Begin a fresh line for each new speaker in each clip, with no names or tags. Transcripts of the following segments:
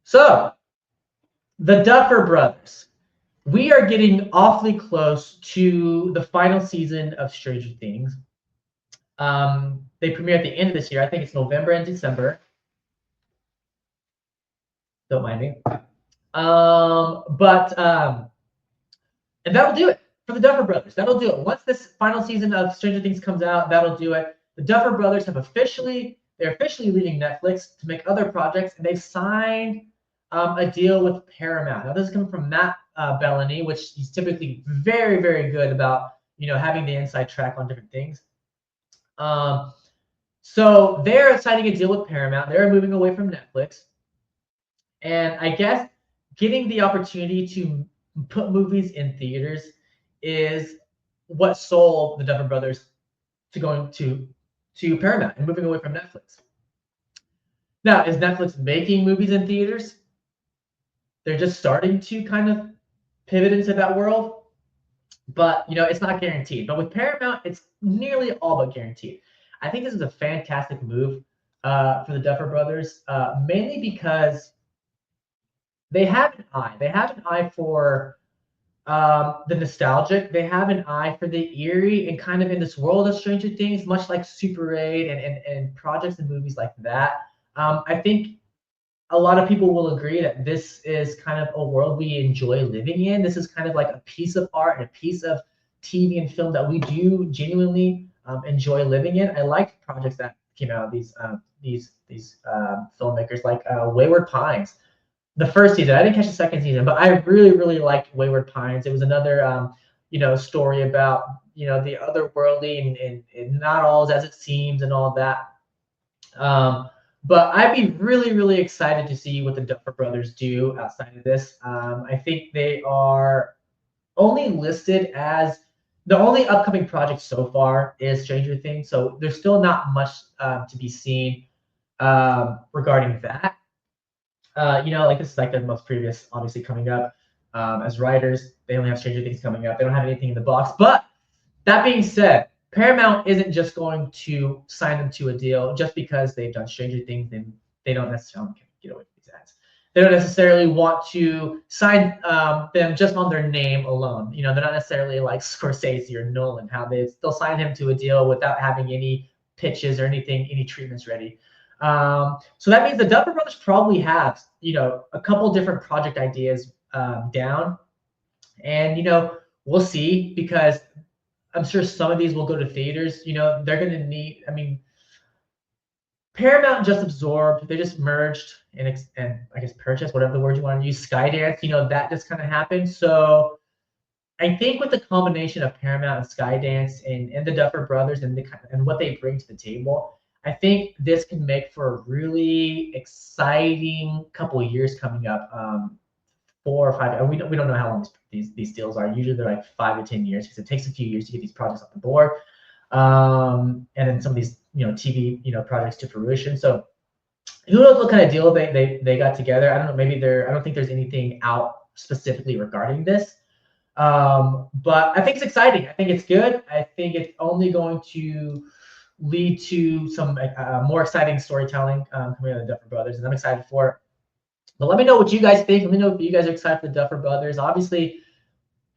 So, the Duffer Brothers. We are getting awfully close to the final season of Stranger Things. They premiere at the end of this year. I think it's November and December. Don't mind me. And that'll do it for the Duffer Brothers. That'll do it. Once this final season of Stranger Things comes out, that'll do it. The Duffer Brothers they're officially leaving Netflix to make other projects, and they've signed a deal with Paramount. Now, this is coming from Matt Bellany, which he's typically very, very good about, having the inside track on different things. So they're signing a deal with Paramount. They're moving away from Netflix. And I guess getting the opportunity to put movies in theaters is what sold the Duffer Brothers to going to Paramount and moving away from Netflix. Now, is Netflix making movies in theaters? They're just starting to kind of pivot into that world, but it's not guaranteed. But with Paramount, it's nearly all but guaranteed. I think this is a fantastic move for the Duffer Brothers, mainly because they have an eye. They have an eye for the nostalgic. They have an eye for the eerie, and kind of in this world of Stranger Things, much like Super 8 and projects and movies like that. I think a lot of people will agree that this is kind of a world we enjoy living in. This is kind of like a piece of art and a piece of TV and film that we do genuinely enjoy living in. I like projects that came out of these filmmakers, like Wayward Pines. The first season, I didn't catch the second season, but I really, really liked Wayward Pines. It was another, story about, the otherworldly and not all as it seems and all that. But I'd be really, really excited to see what the Duffer Brothers do outside of this. I think they are only listed as the only upcoming project so far is Stranger Things, so there's still not much to be seen regarding that. This is like the most previous, obviously, coming up. As writers, they only have Stranger Things coming up. They don't have anything in the box. But that being said, Paramount isn't just going to sign them to a deal just because they've done Stranger Things. And they don't necessarily get away from these ads. They don't necessarily want to sign them just on their name alone. They're not necessarily like Scorsese or Nolan, how they'll sign him to a deal without having any pitches or anything, any treatments ready. So that means the Duffer Brothers probably have, a couple different project ideas down, and we'll see, because I'm sure some of these will go to theaters. They're going to need. I mean, Paramount just absorbed. They just merged and I guess purchased, whatever the word you want to use, Skydance. That just kind of happened. So I think with the combination of Paramount and Skydance and the Duffer Brothers and what they bring to the table, I think this can make for a really exciting couple of years coming up. 4 or 5. We don't know how long these deals are. Usually they're like 5 to 10 years, because it takes a few years to get these projects off the board, and then some of these TV projects to fruition. So who knows what kind of deal they got together? I don't know. Maybe I don't think there's anything out specifically regarding this. But I think it's exciting. I think it's good. I think it's only going to lead to some more exciting storytelling coming out of the Duffer Brothers, and I'm excited for it. But let me know what you guys think. Let me know if you guys are excited for the Duffer Brothers. Obviously,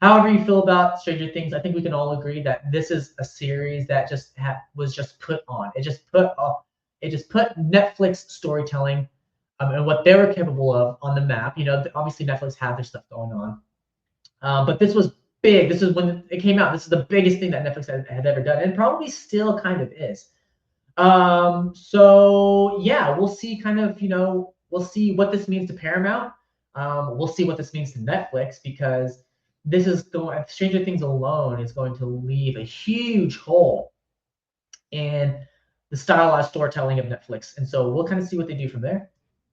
however you feel about Stranger Things, I think we can all agree that this is a series that just was just put on. It just put Netflix storytelling and what they were capable of on the map. Obviously Netflix had their stuff going on, but this was big. This is when it came out. This is the biggest thing that Netflix had ever done, and probably still kind of is. So yeah, we'll see. We'll see what this means to Paramount. We'll see what this means to Netflix, because this is Stranger Things alone is going to leave a huge hole in the stylized storytelling of Netflix. And so we'll kind of see what they do from there.